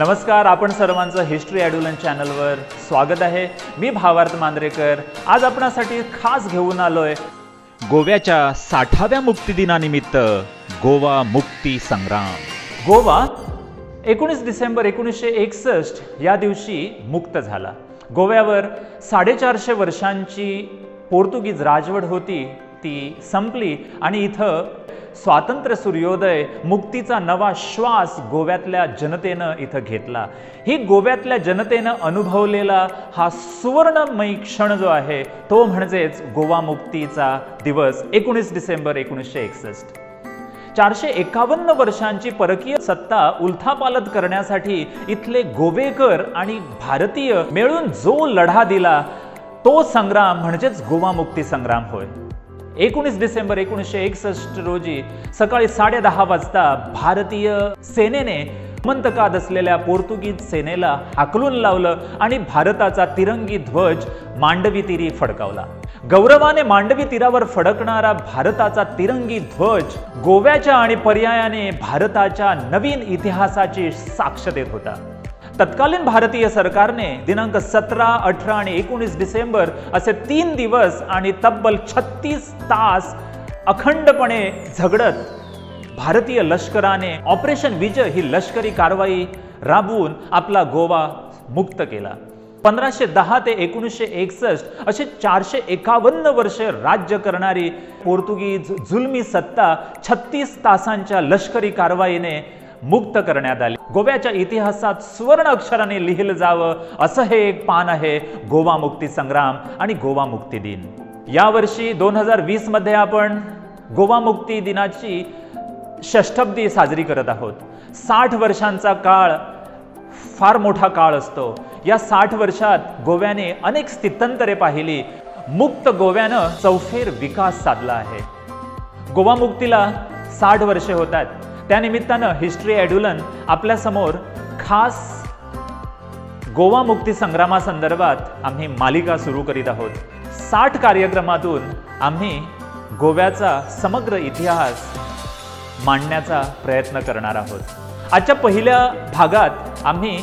नमस्कार, आपण सर्वांचं हिस्ट्री ॲड्युलन चॅनलवर स्वागत आहे। मी भावार्थ मांद्रेकर। आज आपणासाठी खास घेऊन आलोय गोव्याच्या 60व्या मुक्तिदिनानिमित्त गोवा मुक्ती संग्राम। गोवा 19 डिसेंबर 1961 या दिवशी मुक्त झाला। गोव्यावर 450 वर्षांची पोर्तुगीज राजवट होती, ती संपली आणि इथं स्वातंत्र्य सूर्योदय, मुक्तीचा नवा श्वास गोव्यातल्या जनतेनं इथं घेतला। ही गोव्यातल्या जनतेनं अनुभवलेला हा सुवर्णमय क्षण जो आहे तो म्हणजेच गोवा मुक्तीचा दिवस 19 डिसेंबर 1961। 451 वर्षांची परकीय सत्ता उलथापालथ करण्यासाठी इथले गोवेकर आणि भारतीय मिळून जो लढा दिला तो संग्राम म्हणजेच गोवा मुक्ती संग्राम होय। 19 डिसेंबर 1961 रोजी सकाळी 10:30 वाजता भारतीय सेनेने मंतकात असलेल्या पोर्तुगीज सेनेला हाकलून लावलं आणि भारताचा तिरंगी ध्वज मांडवी तीरी फडकावला। गौरवाने मांडवी तीरावर फडकणारा भारताचा तिरंगी ध्वज गोव्याच्या आणि पर्यायाने भारताच्या नवीन इतिहासाची साक्ष देत होता। तत्कालीन भारतीय सरकारने दिनांक 17, 18 आणि 19 डिसेंबर असे 3 दिवस आणि तब्बल 36 तास अखंडपणे झगडत भारतीय लष्कराने ऑपरेशन विजय ही लष्करी कारवाई राबवून आपला गोवा मुक्त केला। 1510 ते 1961 असे 451 वर्षे राज्य करणारी पोर्तुगीज जुलमी सत्ता 36 तासांच्या लष्करी कारवाईने मुक्त करण्यात आली। गोव्याच्या इतिहासात सुवर्ण अक्षराने लिहिलं जावं असं हे एक पान आहे गोवा मुक्ती संग्राम आणि गोवा मुक्ती दिन। यावर्षी 2020 मध्ये आपण गोवा मुक्ती दिनाची षष्ठाब्दी साजरी करत आहोत। 60 वर्षांचा काळ फार मोठा काळ असतो। या 60 वर्षात गोव्याने अनेक स्थित्यंतरे पाहिली। मुक्त गोव्यानं चौफेर विकास साधला आहे। गोवा मुक्तीला 60 वर्षे होतात, त्यानिमित्तानं हिस्ट्री ॲड्युलन आपल्या समोर खास गोवा मुक्ती संग्रामासंदर्भात आम्ही मालिका सुरू करीत आहोत। 60 कार्यक्रमातून आम्ही गोव्याचा समग्र इतिहास मांडण्याचा प्रयत्न करणार आहोत। आजच्या पहिल्या भागात आम्ही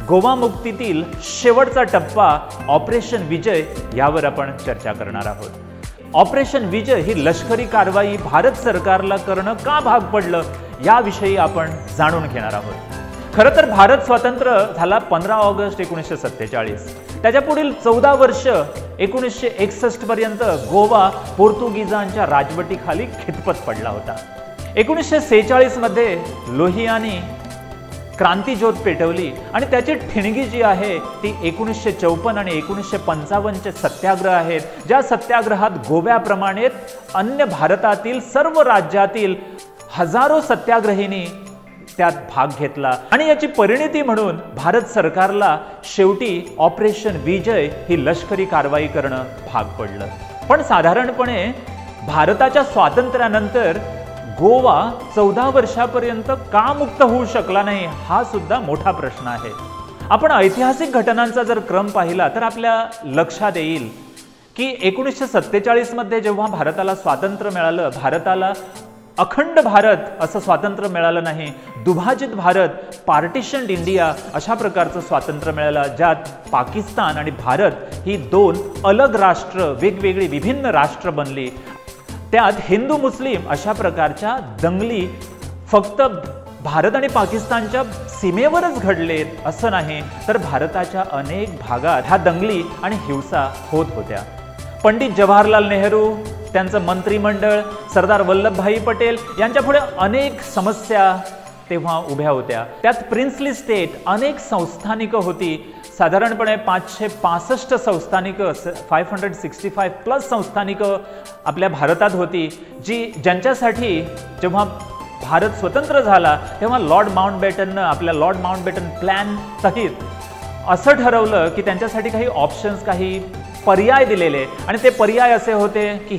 गोवा मुक्तीतील शेवटचा टप्पा ऑपरेशन विजय यावर आपण चर्चा करणार आहोत। ऑपरेशन विजय ही लष्करी कारवाई भारत सरकारला करणं का भाग पडलं याविषयी आपण जाणून घेणार आहोत। खरं तर भारत स्वतंत्र झाला 15 ऑगस्ट 1947। त्याच्या पुढील 14 वर्ष 1961 पर्यंत गोवा पोर्तुगीजांच्या राजवटीखाली खितपत पडला होता। 1946 मध्ये लोहियानी क्रांतीज्योत पेटवली आणि त्याची ठिणगी जी आहे ती 1954 आणि 1955चे सत्याग्रह आहेत, ज्या सत्याग्रहात गोव्याप्रमाणे अन्य भारतातील सर्व राज्यातील हजारो सत्याग्रहींनी त्यात भाग घेतला आणि याची परिणिती म्हणून भारत सरकारला शेवटी ऑपरेशन विजय ही लष्करी कारवाई करणं भाग पडलं। पण साधारणपणे भारताच्या स्वातंत्र्यानंतर गोवा 14 वर्षापर्यंत का मुक्त होऊ शकला नाही हा सुद्धा मोठा प्रश्न आहे। आपण ऐतिहासिक घटनांचा जर क्रम पाहिला तर आपल्या लक्षात येईल की 1947 मध्ये जेव्हा भारताला स्वातंत्र्य मिळालं, भारताला अखंड भारत असं स्वातंत्र्य मिळालं नाही, दुभाजित भारत, पार्टिशन्ड इंडिया अशा प्रकारचं स्वातंत्र्य मिळालं, ज्यात पाकिस्तान आणि भारत ही 2 अलग राष्ट्र, वेगवेगळी विभिन्न राष्ट्र बनली। त्यात हिंदू मुस्लिम अशा प्रकारच्या दंगली फक्त भारत आणि पाकिस्तानच्या सीमेवरच घडलेत असं नाही, तर भारताच्या अनेक भागात ह्या दंगली आणि हिंसा होत होत्या। पंडित जवाहरलाल नेहरू, त्यांचं मंत्रिमंडळ, सरदार वल्लभभाई पटेल यांच्यापुढे अनेक समस्या तेव्हा उभ्या होत्या। त्यात प्रिन्सली स्टेट अनेक संस्थानिक होती, साधारणपणे 565 संस्थानिक, 565 प्लस संस्थानिक आपल्या भारतात होती, ज्यांच्यासाठी जेव्हा भारत स्वतंत्र झाला तेव्हा लॉर्ड माउंटबॅटननं आपल्या लॉर्ड माउंटबॅटन प्लॅन सहित असं ठरवलं की त्यांच्यासाठी काही ऑप्शन्स, काही पर्याय दिलेले आणि ते पर्याय असे होते की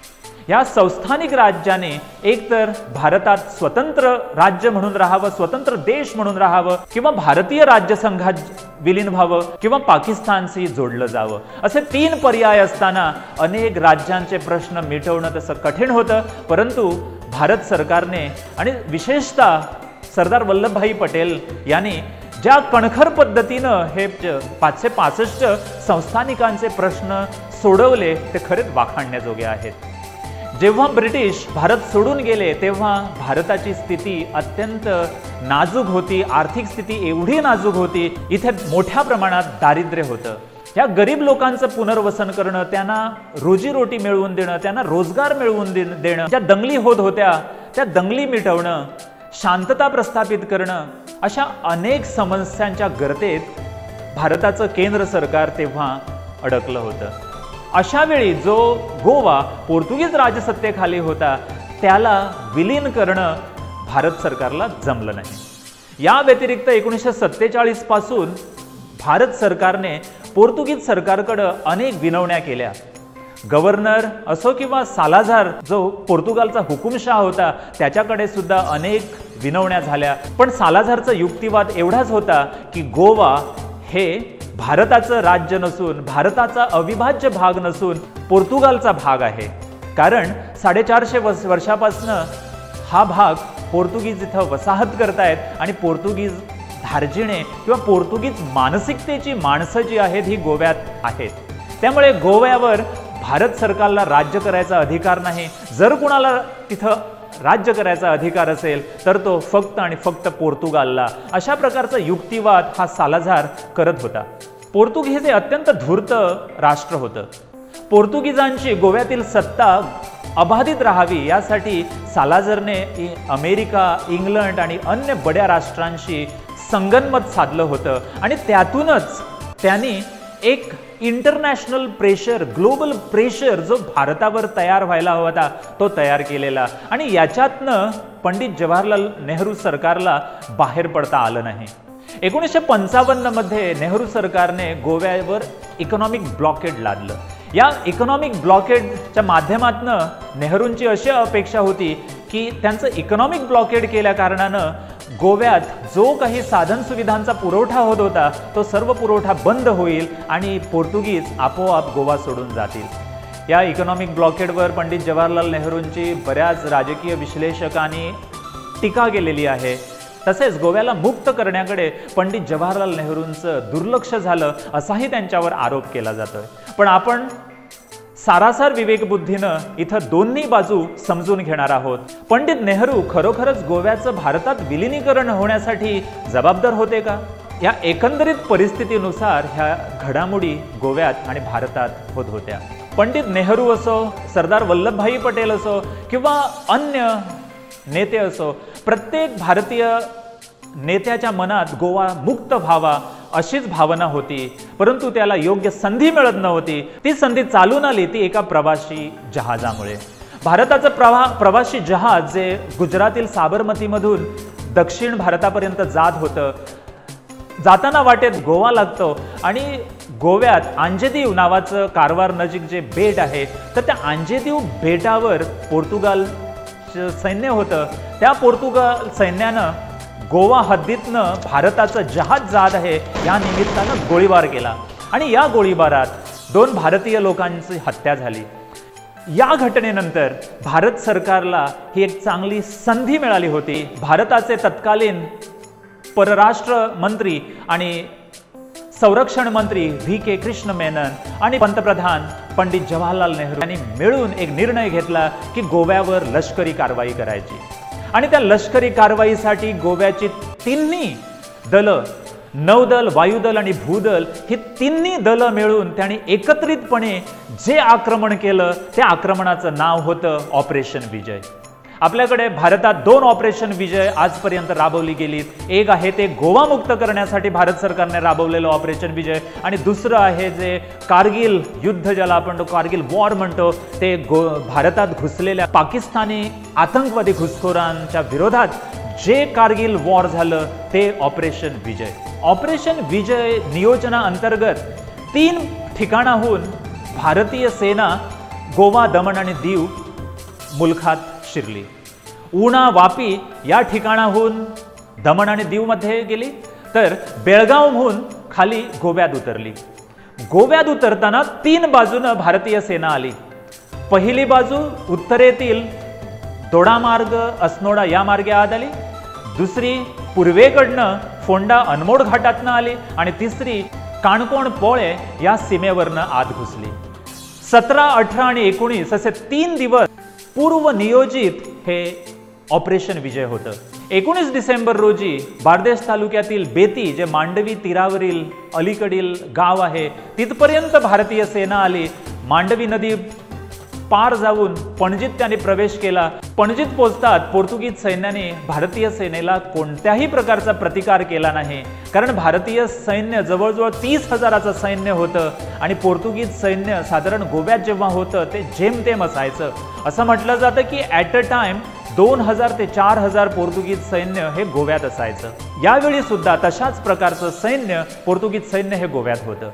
या संस्थानिक राज्याने एकतर भारतात स्वतंत्र राज्य म्हणून राहावं, स्वतंत्र देश म्हणून राहावं, किंवा भारतीय राज्यसंघात विलीन व्हावं किंवा पाकिस्तानशी जोडलं जावं। असे 3 पर्याय असताना अनेक राज्यांचे प्रश्न मिटवणं तसं कठीण होतं, परंतु भारत सरकारने आणि विशेषतः सरदार वल्लभभाई पटेल यांनी ज्या कणखर पद्धतीनं हे 565 संस्थानिकांचे प्रश्न सोडवले ते खरेच वाखाणण्याजोगे आहेत. जेव्हा ब्रिटिश भारत सोडून गेले तेव्हा भारताची स्थिती अत्यंत नाजूक होती. आर्थिक स्थिती एवढी नाजूक होती, इथे मोठ्या प्रमाणात दारिद्र्य होतं. या गरीब लोकांचं पुनर्वसन करणं, त्यांना रोजीरोटी मिळवून देणं, त्यांना रोजगार मिळवून देणं, ज्या दंगली होत होत्या त्या दंगली मिटवणं, शांतता प्रस्थापित करणं, अशा अनेक समस्यांच्या गर्तेत भारताचं केंद्र सरकार तेव्हा अडकलं होतं. अशा वेळी जो गोवा पोर्तुगीज राजसत्तेखाली होता त्याला विलीन करणं भारत सरकारला जमलं नाही. या व्यतिरिक्त 1947 पासून भारत सरकारने पोर्तुगीज सरकारकडे अनेक विनवण्या केल्या. गव्हर्नर असो किंवा सालाझार जो पोर्तुगालचा हुकुमशाह होता त्याच्याकडे सुद्धा अनेक विनवण्या झाल्या. पण सालाझारचा युक्तिवाद एवढाच होता की गोवा हे भारताचं राज्य नसून, भारताचा अविभाज्य भाग नसून पोर्तुगालचा भाग आहे. कारण 450 वर्षापासून हा भाग पोर्तुगीज इथं वसाहत करतायत आणि पोर्तुगीज धार्जिणे किंवा पोर्तुगीज मानसिकतेची माणसं जी आहेत ही गोव्यात आहेत. त्यामुळे गोव्यावर भारत सरकारला राज्य करायचा अधिकार नाही. जर कुणाला तिथं राज्य करायचा अधिकार असेल तर तो फक्त आणि फक्त पोर्तुगालला. अशा प्रकारचा युक्तिवाद हा सालाझार करत होता. पोर्तुगीज हे अत्यंत धूर्त राष्ट्र होतं. पोर्तुगीजांची गोव्यातील सत्ता अबाधित राहावी यासाठी सालाझारने अमेरिका, इंग्लंड आणि अन्य बड्या राष्ट्रांशी संगनमत साधलं होतं आणि त्यातूनच त्यांनी एक इंटरनॅशनल प्रेशर, ग्लोबल प्रेशर जो भारतावर तयार व्हायला हवा तो तयार केलेला. आणि याच्यातनं पंडित जवाहरलाल नेहरू सरकारला बाहेर पडता आलं नाही. 1955 मध्ये नेहरू सरकारने गोव्यावर इकॉनॉमिक ब्लॉकेड लादलं. या इकॉनॉमिक ब्लॉकेडच्या माध्यमातून नेहरूंची अशी अपेक्षा होती की त्यांचं इकॉनॉमिक ब्लॉकेड केल्या कारणानं गोव्यात जो काही साधन सुविधांचा पुरवठा होत होता तो सर्व पुरवठा बंद होईल आणि पोर्तुगीज आपोआप गोवा सोडून जातील. या इकॉनॉमिक ब्लॉकेडवर पंडित जवाहरलाल नेहरूंची बऱ्याच राजकीय विश्लेषकांनी टीका केलेली आहे. तसेच गोव्याला मुक्त करण्याकडे पंडित जवाहरलाल नेहरूंचं दुर्लक्ष झालं असाही त्यांच्यावर आरोप केला जातोय. पण आपण सारासार विवेकबुद्धीनं इथं दोन्ही बाजू समजून घेणार आहोत. पंडित नेहरू खरोखरच गोव्याचं भारतात विलिनीकरण होण्यासाठी जबाबदार होते का? या एकंदरीत परिस्थितीनुसार ह्या घडामोडी गोव्यात आणि भारतात होत होत्या. पंडित नेहरू असो, सरदार वल्लभभाई पटेल असो किंवा अन्य नेते असो, प्रत्येक भारतीय नेत्याच्या मनात गोवा मुक्त व्हावा अशीच भावना होती. परंतु त्याला योग्य संधी मिळत नव्हती. ती संधी चालून आली ती एका प्रवासी जहाजामुळे. भारताचं प्रवासी जहाज जे गुजरातील साबरमतीमधून दक्षिण भारतापर्यंत जात होतं. जाताना वाटेत गोवा लागतो आणि गोव्यात आंजेदीव नावाचं कारवार नजीक जे बेट आहे तर त्या आंजेदीव बेटावर पोर्तुगाल सैन्य होतं. त्या पोर्तुगाल सैन्यानं गोवा हद्दीतनं भारताचं जहाज जात आहे या निमित्तानं गोळीबार केला आणि या गोळीबारात 2 भारतीय लोकांची हत्या झाली. या घटनेनंतर भारत सरकारला ही एक चांगली संधी मिळाली होती. भारताचे तत्कालीन परराष्ट्र मंत्री आणि संरक्षण मंत्री V.K. कृष्ण मेनन आणि पंतप्रधान पंडित जवाहरलाल नेहरू यांनी मिळून एक निर्णय घेतला की गोव्यावर लष्करी कारवाई करायची. आणि त्या लष्करी कारवाईसाठी गोव्याची तिन्ही दलं, नौदल, वायुदल आणि भूदल ही तिन्ही दलं मिळून त्यांनी एकत्रितपणे जे आक्रमण केलं त्या आक्रमणाचं नाव होतं ऑपरेशन विजय. आपल्याकडे भारतात 2 ऑपरेशन विजय आजपर्यंत राबवली गेलीत. एक आहे ते गोवा मुक्त करण्यासाठी भारत सरकारने राबवलेलं ऑपरेशन विजय आणि दुसरं आहे जे कारगिल युद्ध, ज्याला आपण कारगिल वॉर म्हणतो, ते भारतात घुसलेल्या पाकिस्तानी आतंकवादी घुसखोरांच्या विरोधात जे कारगिल वॉर झालं ते ऑपरेशन विजय. ऑपरेशन विजय नियोजनाअंतर्गत 3 ठिकाणाहून भारतीय सेना गोवा, दमण आणि दीव मुलखात शिरली. उना, वापी या ठिकाणाहून दमण आणि दीव मध्ये गेली तर बेळगावहून खाली गोव्यात उतरली. गोव्यात उतरताना 3 बाजूनं भारतीय सेना आली. पहिली बाजू उत्तरेतील दोडामार्ग, अस्नोडा या मार्गे आत आली. दुसरी पूर्वेकडनं फोंडा अनमोड घाटातनं आली आणि तिसरी काणकोण पोळे या सीमेवरनं आत घुसली. 17, 18 आणि 19 असे 3 दिवस पूर्व नियोजित हे ऑपरेशन विजय होतं. 19 डिसेंबर रोजी बारदेश तालुक्यातील बेती, जे मांडवी तीरावरील अलीकडील गाव आहे, तिथपर्यंत भारतीय सेना आली. मांडवी नदी पार जाऊन पणजीत त्यांनी प्रवेश केला. पणजीत पोहोचतात पोर्तुगीज सैन्याने भारतीय सेनेला कोणत्याही प्रकारचा प्रतिकार केला नाही, कारण भारतीय सैन्य जवळजवळ 30,000चं सैन्य होतं आणि पोर्तुगीज सैन्य साधारण गोव्यात जेव्हा होतं ते जेमतेम असायचं. असं म्हटलं जातं की ॲट अ टाइम 2000 ते 4000 पोर्तुगीज सैन्य हे गोव्यात असायचं. यावेळी सुद्धा तशाच प्रकारचं सैन्य, पोर्तुगीज सैन्य हे गोव्यात होतं.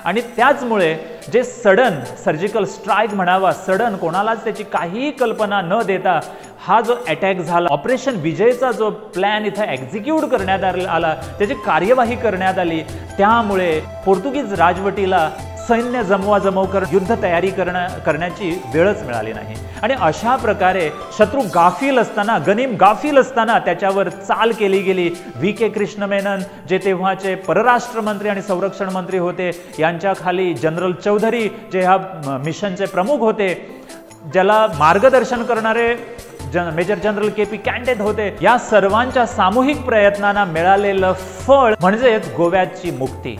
आणि त्याचमुळे जे सडन सर्जिकल स्ट्राईक म्हणावा, सडन कोणालाच त्याची काहीही कल्पना न देता हा जो अटॅक झाला, ऑपरेशन विजयचा जो प्लॅन इथं एक्झिक्यूट करण्यात आला, त्याची कार्यवाही करण्यात आली, त्यामुळे पोर्तुगीज राजवटीला सैन्य जमवाजमव कर युद्ध तयारी करण्याची वेळच मिळाली नाही. आणि अशा प्रकारे शत्रू गाफील असताना, गनिम गाफील असताना त्याच्यावर चाल केली गेली. व्ही.के. कृष्ण मेनन, जे तेव्हाचे परराष्ट्र मंत्री आणि संरक्षण मंत्री होते, यांच्या खाली जनरल चौधरी, जे ह्या मिशनचे प्रमुख होते, ज्याला मार्गदर्शन करणारे मेजर जनरल के.पी. कॅंडेट होते, या सर्वांच्या सामूहिक प्रयत्नांना मिळालेलं फळ म्हणजे गोव्याची मुक्ती.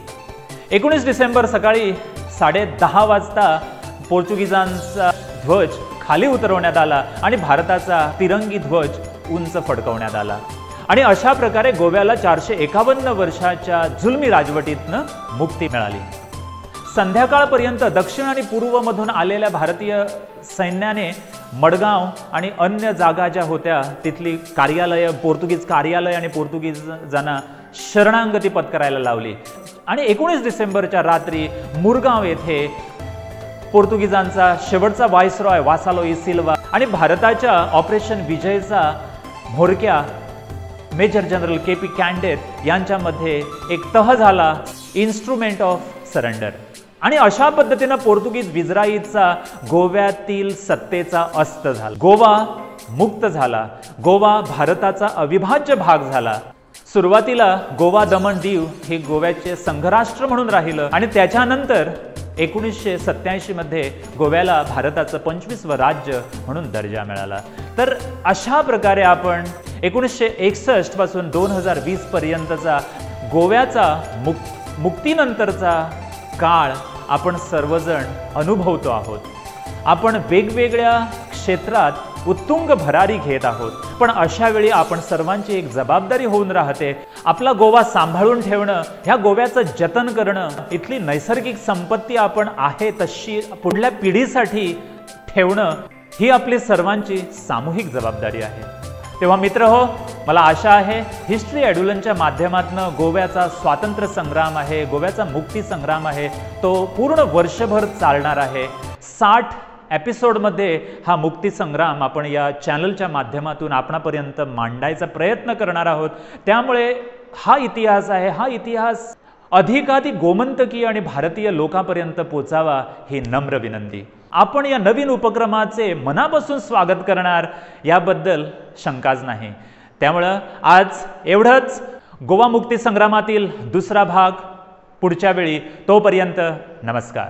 19 डिसेंबर सकाळी 10:30 वाजता पोर्तुगीजांचा ध्वज खाली उतरवण्यात आला आणि भारताचा तिरंगी ध्वज उंच फडकवण्यात आला. आणि अशा प्रकारे गोव्याला 451 वर्षाच्या जुलमी राजवटीतनं मुक्ती मिळाली. संध्याकाळपर्यंत दक्षिण आणि पूर्वमधून आलेल्या भारतीय सैन्याने मडगाव आणि अन्य जागा ज्या होत्या तिथली कार्यालय, पोर्तुगीज कार्यालय आणि पोर्तुगीजांना शरणागती पत्करायला लावली. आणि 19 डिसेंबरच्या रात्री मुरगाव येथे पोर्तुगीजांचा शेवटचा व्हाईसरॉय वासालो इ सिल्वा आणि भारताच्या ऑपरेशन विजयचा म्होरक्या मेजर जनरल के.पी. कॅंडेट यांच्यामध्ये एक तह झाला, इन्स्ट्रुमेंट ऑफ सरेंडर. आणि अशा पद्धतीनं पोर्तुगीज विजराईचा गोव्यातील सत्तेचा अस्त झाला. गोवा मुक्त झाला. गोवा भारताचा अविभाज्य भाग झाला. सुरुवातीला गोवा, दमण, दीव हे गोव्याचे संघराष्ट्र म्हणून राहिलं आणि त्याच्यानंतर 1987 मध्ये गोव्याला भारताचं 25वं राज्य म्हणून दर्जा मिळाला. तर अशा प्रकारे आपण 1961 पासून 2020 पर्यंतचा गोव्याचा मुक्तीनंतरचा काळ आपण सर्वजण अनुभवतो आहोत. आपण वेगवेगळ्या क्षेत्रात उत्तुंग भरारी घेत आहोत, पण अशा वेळी आपण सर्वांची एक जबाबदारी होऊन राहते, आपला गोवा सांभाळून ठेवणं, ह्या गोव्याचं जतन करणं, इथली नैसर्गिक संपत्ती आपण आहे तशी पुढल्या पिढीसाठी ठेवणं, ही आपली सर्वांची सामूहिक जबाबदारी आहे. तेव्हा मित्र हो, मला आशा आहे हिस्ट्री ॲड्युलनच्या माध्यमातून गोव्याचा स्वातंत्र्य संग्राम आहे, गोव्याचा मुक्ती संग्राम आहे, तो पूर्ण वर्षभर चालणार आहे. 60 एपिसोडमध्ये हा मुक्ती संग्राम आपण या चॅनलच्या माध्यमातून आपणापर्यंत मांडायचा प्रयत्न करणार आहोत. त्यामुळे हा इतिहास आहे, हा इतिहास अधिकाधिक गोमंतकीय आणि भारतीय लोकांपर्यंत पोचावा ही नम्र विनंती. आपण या नवीन उपक्रमाचे मनापासून स्वागत करणार याबद्दल शंकाच नाही. त्यामुळं आज एवढंच. गोवा मुक्ती संग्रामातील दुसरा भाग पुढच्या वेळी. तोपर्यंत नमस्कार.